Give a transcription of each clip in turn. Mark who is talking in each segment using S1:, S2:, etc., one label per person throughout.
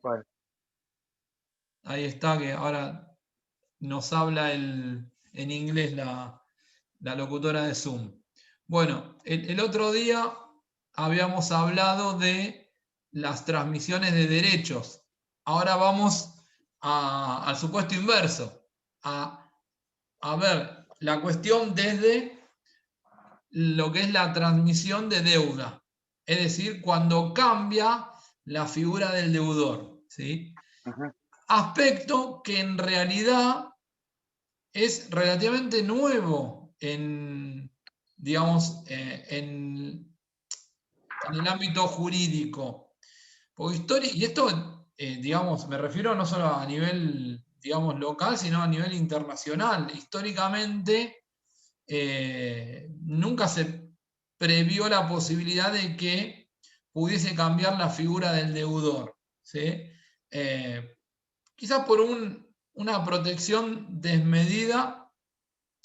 S1: Bueno,
S2: Ahí está, que ahora nos habla en inglés la locutora de Zoom. Bueno, el otro día habíamos hablado de las transmisiones de derechos. Ahora vamos al supuesto inverso, a, a ver la cuestión desde lo que es la transmisión de deuda. Es decir, cuando cambia la figura del deudor. ¿Sí?
S1: ujú,
S2: Aspecto que en realidad es relativamente nuevo en, digamos, en el ámbito jurídico. Porque y esto, digamos, me refiero no solo a nivel, digamos, local, sino a nivel internacional. Históricamente, nunca se previó la posibilidad de que pudiese cambiar la figura del deudor. ¿Sí? Eh, Quizás por una protección desmedida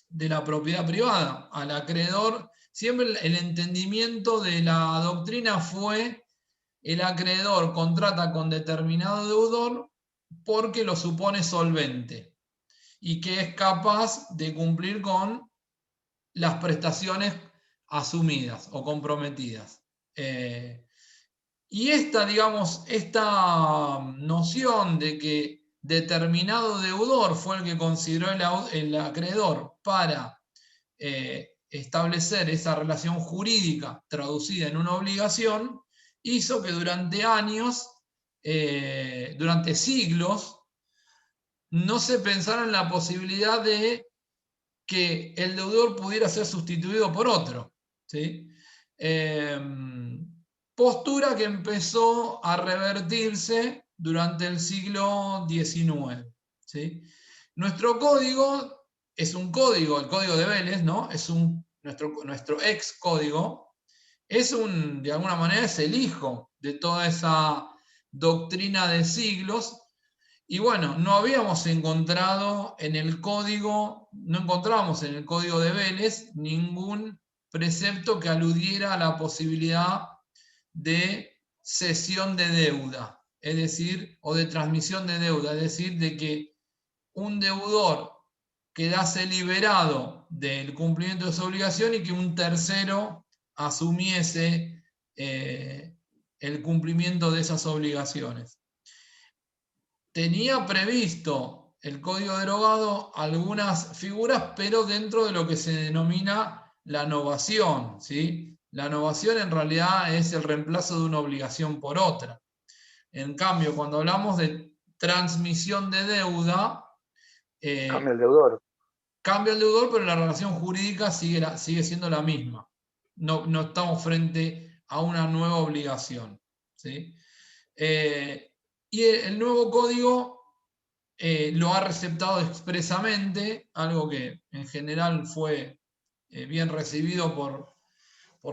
S2: de la propiedad privada. Al acreedor, siempre el entendimiento de la doctrina fue el acreedor contrata con determinado deudor porque lo supone solvente y que es capaz de cumplir con las prestaciones asumidas o comprometidas. Y esta, digamos, esta noción de que determinado deudor fue el que consideró el acreedor para establecer esa relación jurídica traducida en una obligación, hizo que durante años, durante siglos, no se pensara en la posibilidad de que el deudor pudiera ser sustituido por otro. ¿Sí? Eh, Postura que empezó a revertirse durante el siglo XIX. ¿Sí? Nuestro código es un código, el código de Vélez, ¿no? Es nuestro ex código, de alguna manera es el hijo de toda esa doctrina de siglos. Y bueno, no habíamos encontrado en el código, no encontramos en el código de Vélez ningún precepto que aludiera a la posibilidad de cesión de deuda, es decir, o de transmisión de deuda, es decir, de que un deudor quedase liberado del cumplimiento de su obligación y que un tercero asumiese el cumplimiento de esas obligaciones. Tenía previsto el código derogado algunas figuras, pero dentro de lo que se denomina la novación. ¿Sí? La novación en realidad es el reemplazo de una obligación por otra. En cambio, cuando hablamos de transmisión de deuda,
S1: cambia
S2: eh,
S1: el deudor.
S2: cambia el deudor, pero la relación jurídica sigue siendo la misma. No estamos frente a una nueva obligación. ¿Sí? Y el nuevo código lo ha receptado expresamente, algo que en general fue bien recibido por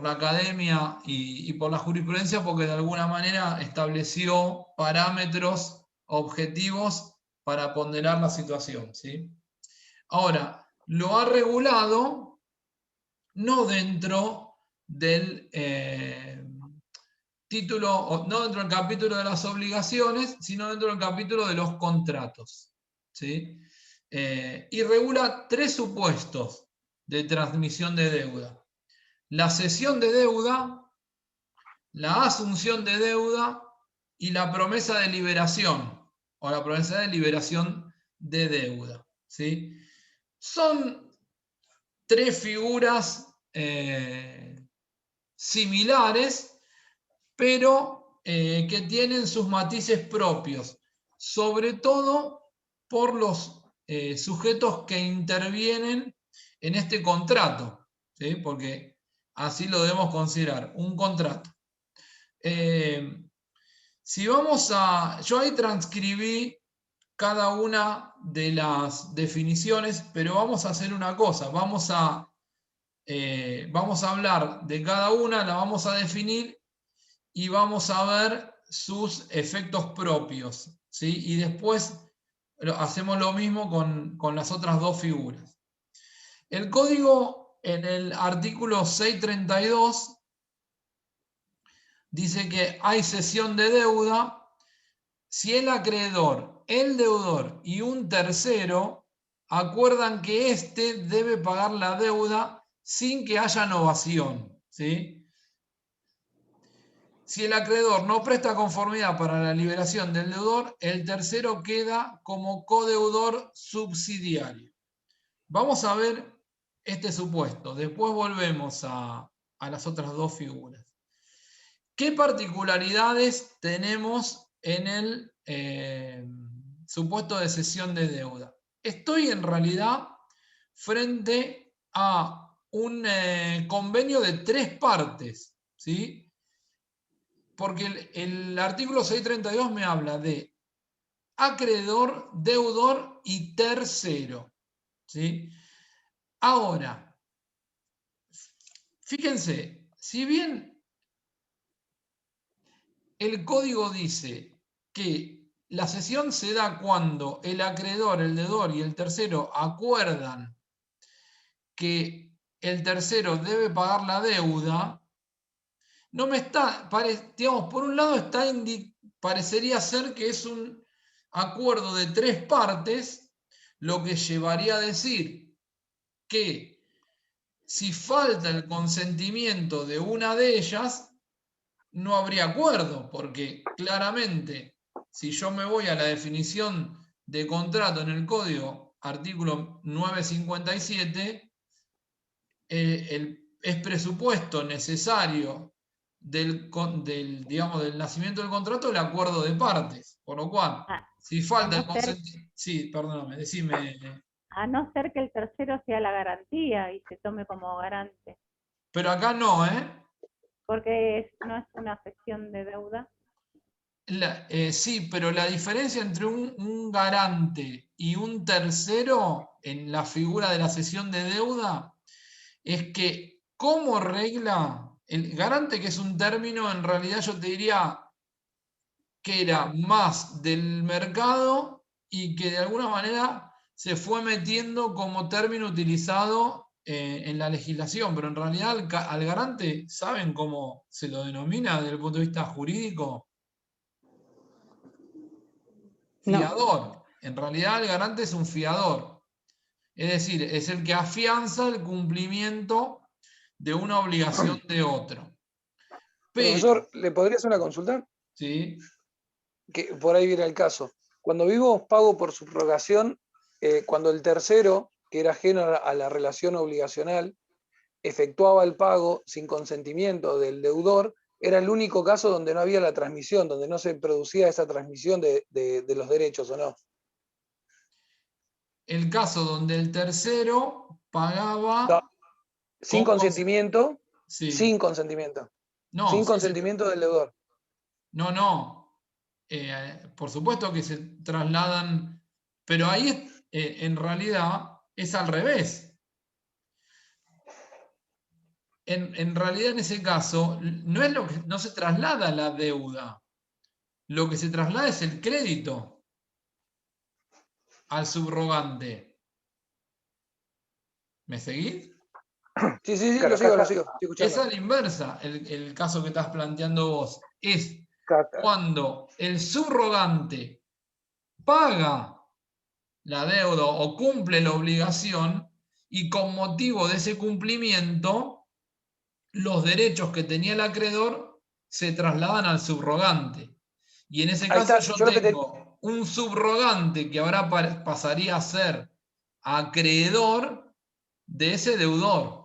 S2: la academia y por la jurisprudencia, porque de alguna manera estableció parámetros objetivos para ponderar la situación. ¿Sí? Ahora, lo ha regulado no dentro del título, no dentro del capítulo de las obligaciones, sino dentro del capítulo de los contratos. ¿Sí? Y regula tres supuestos de transmisión de deuda: la cesión de deuda, la asunción de deuda y la promesa de liberación o la promesa de liberación de deuda. ¿Sí? Son tres figuras similares, pero que tienen sus matices propios, sobre todo por los sujetos que intervienen en este contrato, ¿sí? Porque así lo debemos considerar, un contrato. Eh, si vamos a... Yo ahí transcribí cada una de las definiciones, pero vamos a hacer una cosa, vamos a hablar de cada una, la vamos a definir y vamos a ver sus efectos propios. ¿Sí? Y después hacemos lo mismo con las otras dos figuras. El código en el artículo 632 dice que hay cesión de deuda si el acreedor, el deudor y un tercero acuerdan que éste debe pagar la deuda sin que haya novación, ¿sí? Si el acreedor no presta conformidad para la liberación del deudor, el tercero queda como codeudor subsidiario. Vamos a ver este supuesto, después volvemos a las otras dos figuras. ¿Qué particularidades tenemos en el supuesto de cesión de deuda? Estoy en realidad frente a un convenio de 3 partes, ¿sí? Porque el artículo 632 me habla de acreedor, deudor y tercero, ¿sí? Ahora, fíjense, si bien el código dice que la cesión se da cuando el acreedor, el deudor y el tercero acuerdan que el tercero debe pagar la deuda, no me está, digamos, por un lado parecería ser que es un acuerdo de 3 partes, lo que llevaría a decir que si falta el consentimiento de una de ellas, no habría acuerdo, porque claramente, si yo me voy a la definición de contrato en el código, artículo 957, es presupuesto necesario digamos, del nacimiento del contrato el acuerdo de partes, por lo cual, si falta el consentimiento... Sí, perdóname, decime...
S1: A no ser que el tercero sea la garantía y se tome como garante.
S2: Pero acá no, ¿eh?
S1: Porque no es una cesión de deuda.
S2: Sí, pero la diferencia entre un garante y un tercero en la figura de la cesión de deuda es que como regla, el garante, que es un término, en realidad yo te diría que era más del mercado y que de alguna manera se fue metiendo como término utilizado en la legislación, pero en realidad al garante, ¿saben cómo se lo denomina desde el punto de vista jurídico? Fiador. No. En realidad el garante es un fiador. Es decir, es el que afianza el cumplimiento de una obligación de otro. Pero,
S3: profesor, ¿le podría hacer una consulta?
S2: Sí.
S3: Que por ahí viene el caso. Cuando vimos pago por subrogación, cuando el tercero, que era ajeno a la relación obligacional, efectuaba el pago sin consentimiento del deudor, era el único caso donde no había la transmisión, donde no se producía esa transmisión de los derechos, ¿o no?
S2: El caso donde el tercero pagaba... No,
S3: sin consentimiento,
S2: sí.
S3: Sin consentimiento.
S2: No,
S3: sin consentimiento del deudor.
S2: No. Por supuesto que se trasladan, pero ahí en realidad es al revés. En realidad en ese caso no es no se traslada la deuda, lo que se traslada es el crédito al subrogante. ¿Me seguís?
S3: Sí, claro, lo sigo.
S2: Es a la inversa el caso que estás planteando vos. Es cuando el subrogante paga la deuda o cumple la obligación y con motivo de ese cumplimiento los derechos que tenía el acreedor se trasladan al subrogante. Y en ese caso yo tengo un subrogante que ahora pasaría a ser acreedor de ese deudor.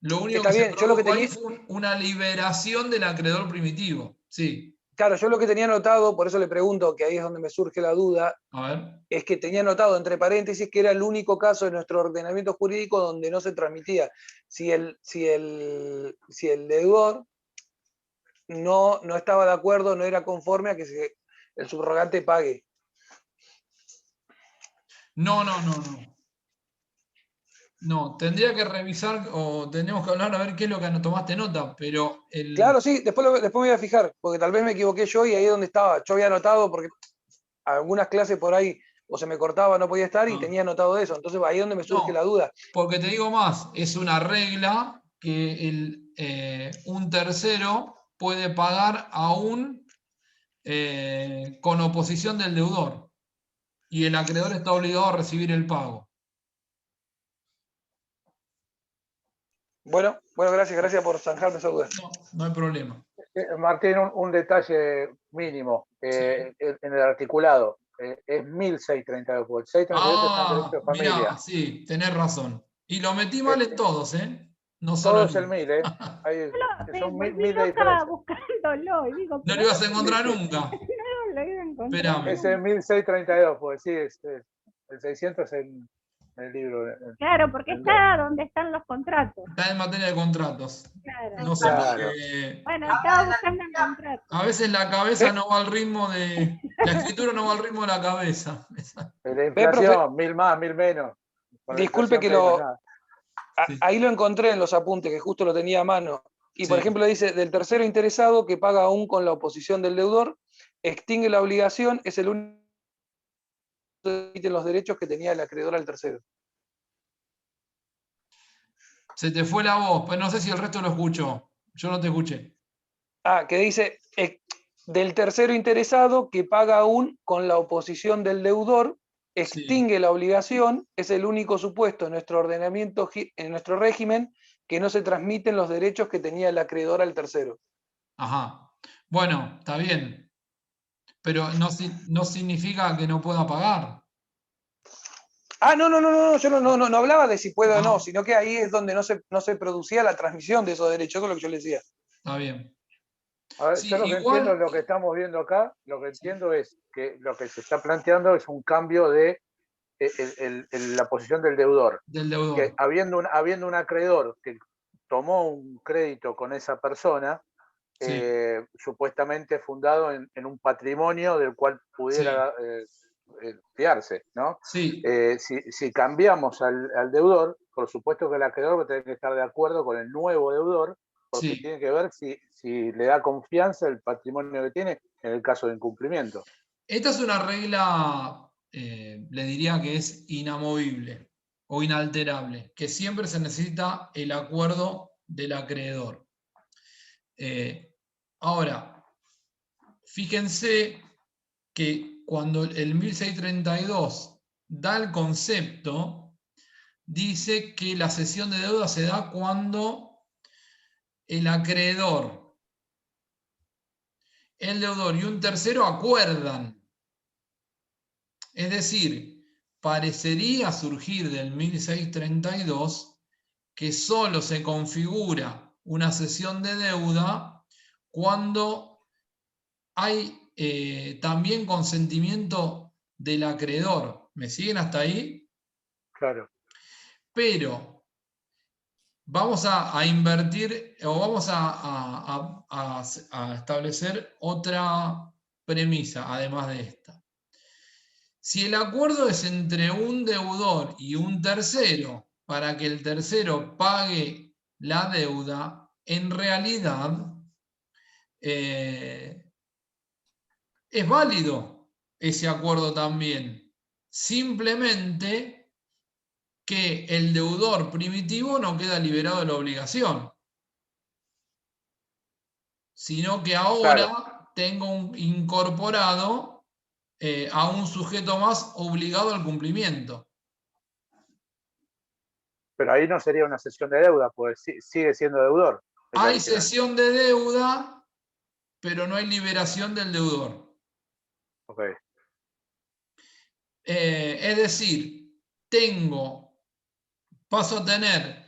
S2: Lo único que se produjo ahí fue una liberación del acreedor primitivo. Sí.
S3: Claro, yo lo que tenía anotado, por eso le pregunto, que ahí es donde me surge la duda, es que tenía anotado entre paréntesis que era el único caso de nuestro ordenamiento jurídico donde no se transmitía. Si el deudor no estaba de acuerdo, no era conforme a que el subrogante pague.
S2: No, tendría que revisar o tenemos que hablar a ver qué es lo que tomaste nota, pero...
S3: Claro, sí, después me voy a fijar, porque tal vez me equivoqué yo y ahí es donde estaba. Yo había anotado porque algunas clases por ahí o se me cortaba, no podía estar y tenía anotado eso. Entonces ahí es donde me surge la duda.
S2: Porque te digo más, es una regla que un tercero puede pagar aún con oposición del deudor. Y el acreedor está obligado a recibir el pago.
S3: Bueno, gracias por zanjarme esa duda.
S2: No hay problema.
S4: Martín, un detalle mínimo en el articulado. Es 1632, porque el 638 está en derecho de familia.
S2: Mirá, sí, tenés razón. Y lo metí mal en todos, ¿eh? No solo
S4: Todo es el 1000, ¿eh?
S1: Me
S4: Son
S1: volví
S4: 1000 de
S1: loca
S4: diferencia.
S1: buscándolo y digo,
S2: no lo ibas a encontrar nunca.
S1: no lo iba a encontrar.
S2: Esperame.
S4: Ese es 1632, pues sí, el 600 en el libro.
S1: Claro, porque está donde están los contratos.
S2: Está en materia de contratos.
S1: Claro.
S2: No sé por
S4: Claro.
S2: qué.
S1: Bueno, estaba buscando el contrato.
S2: A veces la cabeza no va al ritmo de. La escritura no va al ritmo de la cabeza.
S4: La inflación, 1000 más, 1000 menos. Con la
S3: Disculpe
S4: inflación
S3: que
S4: hay, no
S3: lo.
S4: es nada.
S2: Sí.
S3: Ahí lo encontré en los apuntes, que justo lo tenía a mano. Y por
S2: Sí.
S3: ejemplo dice, del tercero interesado que paga aún con la oposición del deudor, extingue la obligación, es el único que emite los derechos que tenía el acreedor al tercero.
S2: Se te fue la voz, pero no sé si el resto lo escuchó. Yo no te escuché.
S3: Que dice, del tercero interesado que paga aún con la oposición del deudor, extingue la obligación, es el único supuesto en nuestro ordenamiento, en nuestro régimen, que no se transmiten los derechos que tenía el acreedor al tercero.
S2: Ajá. Bueno, está bien. Pero no significa que no pueda pagar.
S3: No, yo no hablaba de si puede o
S2: No.
S3: no, sino que ahí es donde no se producía la transmisión de esos derechos, eso es lo que yo les decía.
S2: Está bien.
S4: A ver,
S2: Sí,
S4: yo lo que
S2: igual-
S4: entiendo, lo que estamos viendo acá, lo que entiendo es que lo que se está planteando es un cambio de la posición del deudor.
S2: Del deudor.
S4: Que habiendo un acreedor que tomó un crédito con esa persona,
S2: Sí.
S4: supuestamente fundado en un patrimonio del cual pudiera fiarse, ¿no?
S2: Sí.
S4: Si cambiamos al deudor, por supuesto que el acreedor va a tener que estar de acuerdo con el nuevo deudor, porque
S2: Sí.
S4: tiene que ver si le da confianza el patrimonio que tiene en el caso de incumplimiento.
S2: Esta es una regla, le diría que es inamovible o inalterable, que siempre se necesita el acuerdo del acreedor. Ahora, fíjense que cuando el 1632 da el concepto, dice que la cesión de deuda se da cuando el acreedor, el deudor y un tercero acuerdan. Es decir, parecería surgir del 1632 que solo se configura una cesión de deuda cuando hay también consentimiento del acreedor. ¿Me siguen hasta ahí?
S4: Claro.
S2: Pero vamos a invertir o vamos a establecer otra premisa además de esta. Si el acuerdo es entre un deudor y un tercero para que el tercero pague la deuda, en realidad es válido ese acuerdo también. Simplemente que el deudor primitivo no queda liberado de la obligación, sino que ahora tengo incorporado a un sujeto más obligado al cumplimiento.
S4: Pero ahí no sería una cesión de deuda, pues sigue siendo deudor.
S2: Hay cesión de deuda, pero no hay liberación del deudor.
S4: Okay.
S2: Es decir, paso a tener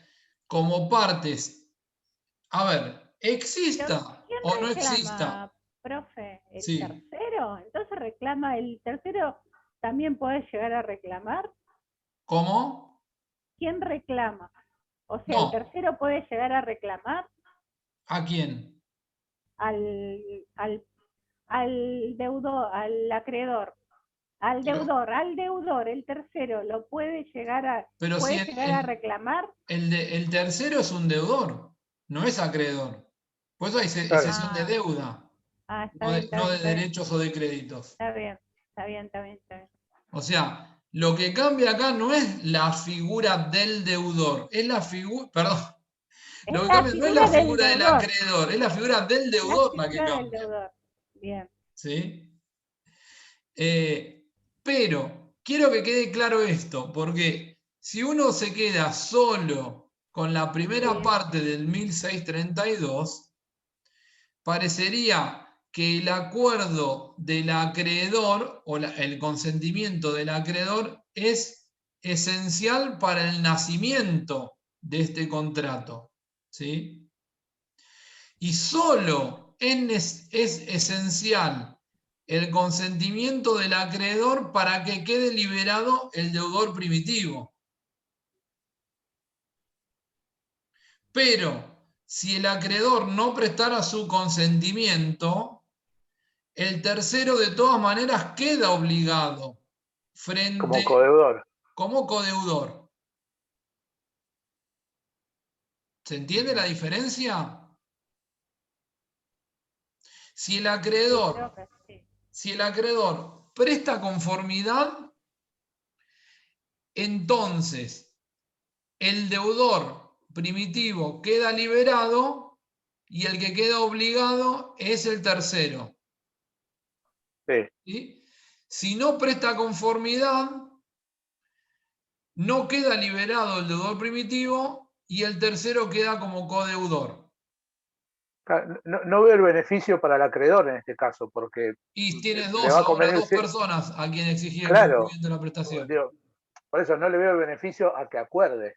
S2: como partes, a ver, exista
S1: ¿Quién
S2: o no
S1: reclama,
S2: exista.
S1: profe? ¿El
S2: Sí.
S1: tercero? Entonces reclama el tercero, ¿también puede llegar a reclamar?
S2: ¿Cómo?
S1: ¿Quién reclama? O sea,
S2: No.
S1: ¿el tercero puede llegar a reclamar
S2: ¿A quién?
S1: al deudor, al acreedor? Al deudor, el tercero, ¿lo puede llegar a,
S2: Pero
S1: puede
S2: si
S1: llegar a reclamar?
S2: el tercero es un deudor, no es acreedor. Por eso hay cesión de deuda,
S1: Está bien,
S2: no de
S1: está bien.
S2: derechos o de créditos.
S1: Está bien, está bien, está bien, está bien.
S2: O sea, lo que cambia acá no es la figura del deudor, es la figura, perdón, lo que cambia no es la figura del acreedor, es la figura del deudor la que
S1: figura del
S2: cambia.
S1: deudor. Bien.
S2: ¿sí? Pero quiero que quede claro esto, porque si uno se queda solo con la primera
S1: Sí.
S2: parte del 1632, parecería que el acuerdo del acreedor o el consentimiento del acreedor es esencial para el nacimiento de este contrato, ¿sí? Y solo es esencial el consentimiento del acreedor para que quede liberado el deudor primitivo. Pero si el acreedor no prestara su consentimiento, el tercero de todas maneras queda obligado
S4: Como codeudor.
S2: como codeudor. ¿Se entiende la diferencia? Si el
S1: Sí,
S2: acreedor,
S1: creo que sí.
S2: si el acreedor presta conformidad, entonces el deudor primitivo queda liberado y el que queda obligado es el tercero.
S4: Sí.
S2: ¿Sí? Si no presta conformidad, no queda liberado el deudor primitivo y el tercero queda como codeudor.
S4: No veo el beneficio para el acreedor en este caso, porque
S2: Y tienes
S4: le va a
S2: ahora
S4: convenir,
S2: dos personas a quien exigir el
S4: claro,
S2: cumplimiento de la prestación.
S4: digo, por eso no le veo el beneficio a que acuerde.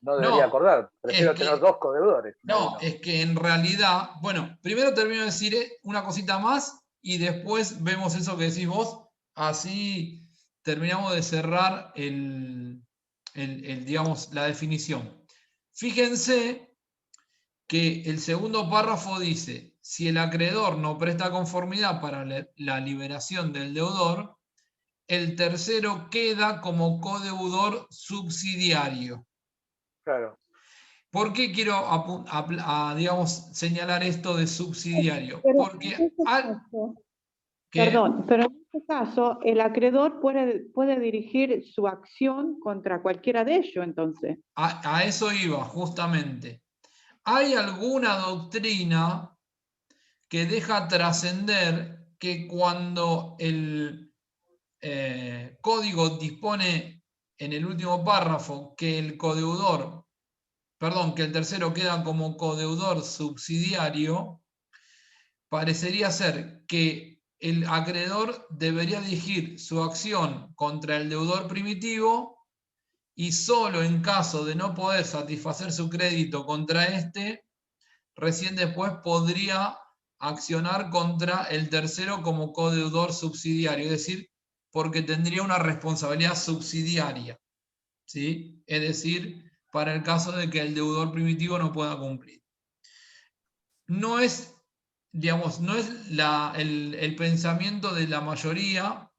S4: No debería
S2: No,
S4: acordar.
S2: es
S4: Prefiero tener
S2: que,
S4: dos codeudores, no
S2: no,
S4: uno.
S2: es que en realidad, bueno, primero termino de decir una cosita más y después vemos eso que decís vos, así terminamos de cerrar digamos, la definición. Fíjense que el segundo párrafo dice, si el acreedor no presta conformidad para la liberación del deudor, el tercero queda como codeudor subsidiario.
S4: Claro.
S2: ¿Por qué quiero digamos, señalar esto de subsidiario?
S5: Pero
S2: Porque
S5: en este caso,
S2: que
S5: perdón, pero en este caso el acreedor puede dirigir su acción contra cualquiera de ellos, entonces.
S2: a eso iba, justamente. Hay alguna doctrina que deja trascender que cuando el código dispone en el último párrafo que el codeudor, perdón, que el tercero queda como codeudor subsidiario, parecería ser que el acreedor debería dirigir su acción contra el deudor primitivo y solo en caso de no poder satisfacer su crédito contra este, recién después podría accionar contra el tercero como codeudor subsidiario, es decir, porque tendría una responsabilidad subsidiaria, ¿sí? Es decir, para el caso de que el deudor primitivo no pueda cumplir. No es, digamos, no es el pensamiento de la mayoría